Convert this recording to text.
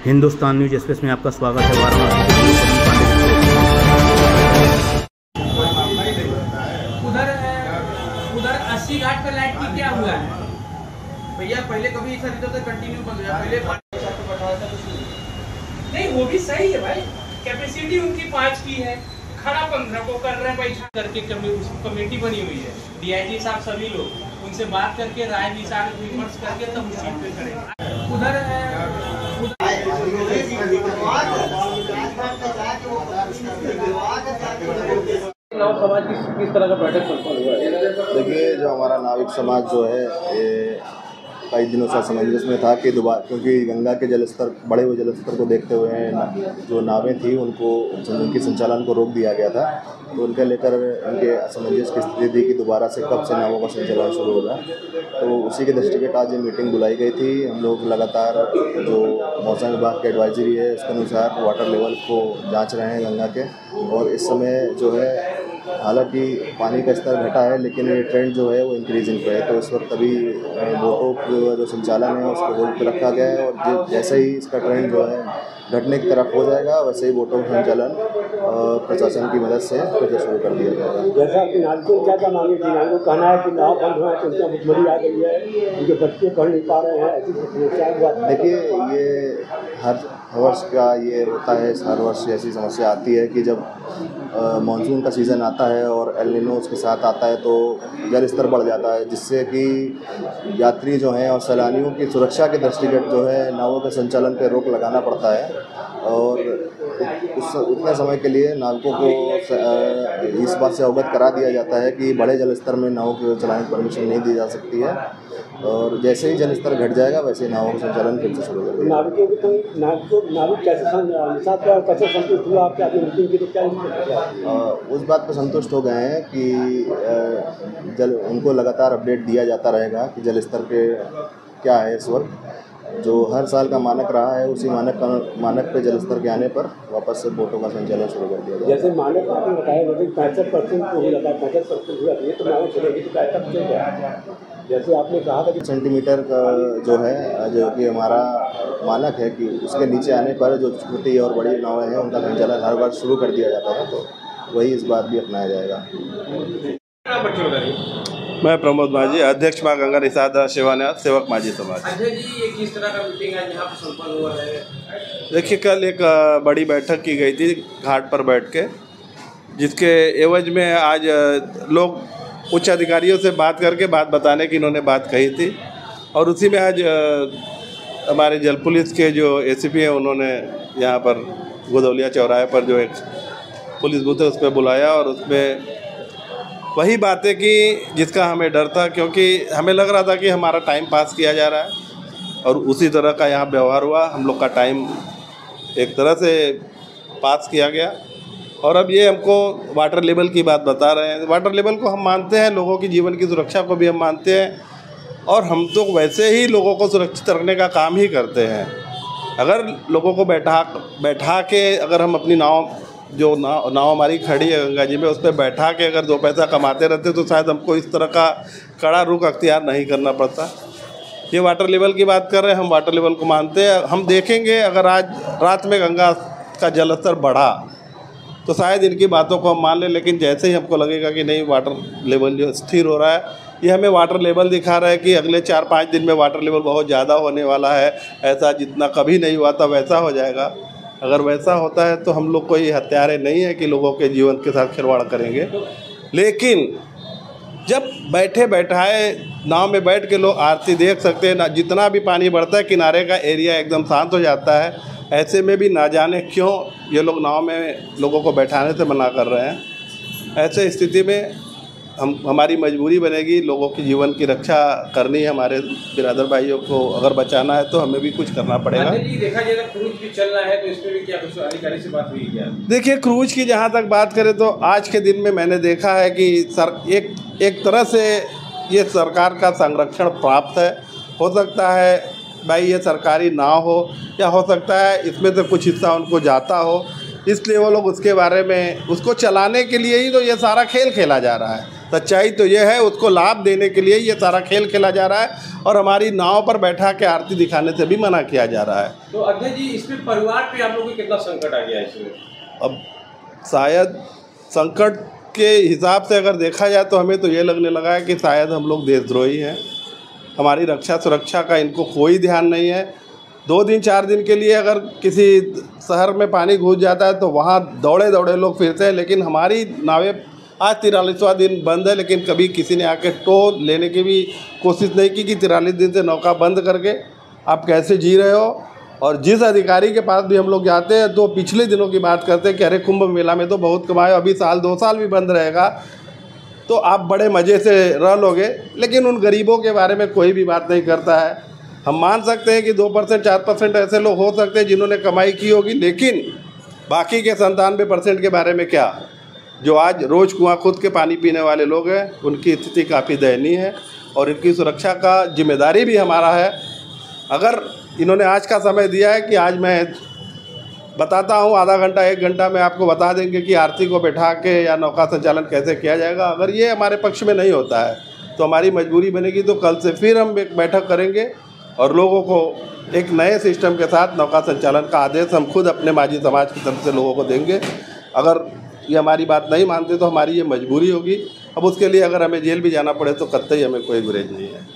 Hindustan news express में आपका स्वागत है। वाराणसी उधर 80 घाट पर लाइट की क्या हुआ है भैया? पहले कभी ऐसा नहीं था, कंटिन्यू बंद हो गया। पहले नहीं, वो भी सही है भाई, कैपेसिटी उनकी 5 की है, खड़ा 15 को कर रहे हैं बैठा करके। कमेटी बनी हुई है, डीआईजी साहब सभी लोग उनसे बात करके राय विचार विमर्श करके तब उस सीट पे करेंगे। नाव समाज किस तरह का बैठक संपन्न हुआ है? देखिए, जो हमारा नाविक समाज जो है ये कई दिनों से असमंजस में था कि दोबारा, क्योंकि गंगा के जलस्तर बढ़े हुए जलस्तर को देखते हुए जो नावें थी उनकी संचालन को रोक दिया गया था। तो उनके लेकर उनके असमंजस की स्थिति थी कि दोबारा से कब से नावों का संचालन शुरू होगा। तो उसी के दृष्टिगत आज ये मीटिंग बुलाई गई थी। हम लोग लगातार जो मौसम विभाग की एडवाइजरी है उसके अनुसार वाटर लेवल को जाँच रहे हैं गंगा के। और इस समय जो है हालांकि पानी का स्तर घटा है, लेकिन ये ट्रेंड जो है वो इंक्रीजिंग पे है। तो इस वक्त अभी बोटों का जो संचालन है उसको होल्ड पे रखा गया है, और जैसे ही इसका ट्रेंड जो है घटने की तरफ हो जाएगा वैसे ही बोटों का संचालन प्रशासन की मदद से फिर शुरू कर दिया जाएगा। जैसा कि नागरिकों क्या मांगे थी, नागरिकों का कहना है कि नाव बंद हुआ है तो उनका भुखमरी आ गई है, उनके बच्चे पढ़ नहीं पा रहे हैं, ऐसी समस्या हुआ। देखिए, ये हर वर्ष का ये होता है, हर वर्ष ऐसी समस्या आती है कि जब मानसून का सीज़न आता है और एल नीनो उसके साथ आता है तो जल स्तर बढ़ जाता है, जिससे कि यात्री जो हैं और सैलानियों की सुरक्षा के दृष्टिगत जो है नावों के संचालन पर रोक लगाना पड़ता है। और उतने समय के लिए नाविकों को इस बात से अवगत करा दिया जाता है कि बड़े जल स्तर में नावों के चलाने की परमिशन नहीं दी जा सकती है, और जैसे ही जल स्तर घट जाएगा वैसे ही नावों का संचालन फिर से शुरू कर देगा। नाविक कैसे संतुष्ट हुआ आपके आपकी मीटिंग की? तो क्या उस बात पर संतुष्ट हो गए हैं कि उनको लगातार अपडेट दिया जाता रहेगा कि जल स्तर पे क्या है। इस वक्त जो हर साल का मानक रहा है उसी मानक पे जल स्तर के आने पर वापस से बोटों का संचालन शुरू कर दिया जाएगा। जैसे मानक आपने बताया 65% हो जाता है, 65% हो जाती है तो नाव चलेगी तो कैसा चलेगा? जैसे आपने कहा था कि सेंटीमीटर का जो है, जो कि हमारा मानक है कि उसके नीचे आने पर जो छोटी और बड़ी नावें हैं उनका संचालन हर बार शुरू कर दिया जाता है, तो वही इस बार भी अपनाया जाएगा। मैं प्रमोद माझी, अध्यक्ष माँ गंगा निषाद सेवान्यास सेवक माझी समाज। अजय जी, ये किस तरह का मीटिंग आज यहाँ पर संपन्न हुआ है? देखिए, कल एक बड़ी बैठक की गई थी घाट पर बैठ के, जिसके एवज में आज लोग उच्च अधिकारियों से बात करके बात बताने की इन्होंने बात कही थी। और उसी में आज हमारे जल पुलिस के जो एसीपी हैं उन्होंने यहाँ पर गोदौलिया चौराहे पर जो एक पुलिस बूथ है उस पर बुलाया, और उसमें वही बातें की जिसका हमें डर था, क्योंकि हमें लग रहा था कि हमारा टाइम पास किया जा रहा है और उसी तरह का यहाँ व्यवहार हुआ। हम लोग का टाइम एक तरह से पास किया गया, और अब ये हमको वाटर लेवल की बात बता रहे हैं। वाटर लेवल को हम मानते हैं, लोगों की जीवन की सुरक्षा को भी हम मानते हैं, और हम तो वैसे ही लोगों को सुरक्षित रखने का काम ही करते हैं। अगर लोगों को बैठा के अगर हम अपनी नाव हमारी खड़ी है गंगा जी में, उस पर बैठा के अगर 2 पैसा कमाते रहते तो शायद हमको इस तरह का कड़ा रुख अख्तियार नहीं करना पड़ता। ये वाटर लेवल की बात कर रहे हैं, हम वाटर लेवल को मानते हैं। हम देखेंगे अगर आज रात में गंगा का जल स्तर बढ़ा तो शायद इनकी बातों को हम मान लें, लेकिन जैसे ही हमको लगेगा कि नहीं वाटर लेवल जो स्थिर हो रहा है, ये हमें वाटर लेवल दिखा रहा है कि अगले 4-5 दिन में वाटर लेवल बहुत ज़्यादा होने वाला है। ऐसा जितना कभी नहीं हुआ था वैसा हो जाएगा। अगर वैसा होता है तो हम लोग कोई हत्यारे नहीं है कि लोगों के जीवन के साथ खिलवाड़ करेंगे। लेकिन जब बैठे बैठाए नाव में बैठ के लोग आरती देख सकते हैं ना, जितना भी पानी बढ़ता है किनारे का एरिया एकदम शांत हो जाता है। ऐसे में भी ना जाने क्यों ये लोग नाव में लोगों को बैठाने से मना कर रहे हैं। ऐसे स्थिति में हमारी मजबूरी बनेगी, लोगों की जीवन की रक्षा करनी है। हमारे बिरादर भाइयों को अगर बचाना है तो हमें भी कुछ करना पड़ेगा। देखा जाए तो क्रूज भी चल रहा है, तो इसमें भी क्या कुछ अधिकारी से बात हुई क्या? देखिए, क्रूज की जहाँ तक बात करें तो आज के दिन में मैंने देखा है कि एक तरह से ये सरकार का संरक्षण प्राप्त है। हो सकता है भाई ये सरकारी ना हो, या हो सकता है इसमें से कुछ हिस्सा उनको जाता हो, इसलिए वो लोग उसके बारे में उसको चलाने के लिए ही तो ये सारा खेल खेला जा रहा है। सच्चाई तो ये है, उसको लाभ देने के लिए ये सारा खेल खेला जा रहा है और हमारी नाव पर बैठा के आरती दिखाने से भी मना किया जा रहा है। तो अध्यक्ष जी, इसमें परिवार पे आप लोगों को कितना संकट आ गया है इसमें? अब शायद संकट के हिसाब से अगर देखा जाए तो हमें तो ये लगने लगा है कि शायद हम लोग देशद्रोही हैं। हमारी रक्षा सुरक्षा का इनको कोई ध्यान नहीं है। 2 दिन 4 दिन के लिए अगर किसी शहर में पानी घुस जाता है तो वहाँ दौड़े दौड़े लोग फिरते हैं, लेकिन हमारी नावें आज 43वां दिन बंद है, लेकिन कभी किसी ने आके टो लेने की भी कोशिश नहीं की कि 43 दिन से नौका बंद करके आप कैसे जी रहे हो। और जिस अधिकारी के पास भी हम लोग जाते हैं तो पिछले दिनों की बात करते हैं कि अरे कुंभ मेला में तो बहुत कमाए, अभी साल 2 साल भी बंद रहेगा तो आप बड़े मज़े से रह लोगे, लेकिन उन गरीबों के बारे में कोई भी बात नहीं करता है। हम मान सकते हैं कि 2% 4% ऐसे लोग हो सकते हैं जिन्होंने कमाई की होगी, लेकिन बाकी के 97% के बारे में क्या, जो आज रोज़ कुआं खुद के पानी पीने वाले लोग हैं, उनकी स्थिति काफ़ी दयनीय है और इनकी सुरक्षा का जिम्मेदारी भी हमारा है। अगर इन्होंने आज का समय दिया है कि आज मैं बताता हूँ, आधा घंटा 1 घंटा में आपको बता देंगे कि आरती को बैठा के या नौका संचालन कैसे किया जाएगा, अगर ये हमारे पक्ष में नहीं होता है तो हमारी मजबूरी बनेगी। तो कल से फिर हम एक बैठक करेंगे और लोगों को एक नए सिस्टम के साथ नौका संचालन का आदेश हम खुद अपने माझी समाज की तरफ से लोगों को देंगे। अगर ये हमारी बात नहीं मानते तो हमारी ये मजबूरी होगी। अब उसके लिए अगर हमें जेल भी जाना पड़े तो कतई हमें कोई गुरेज नहीं है।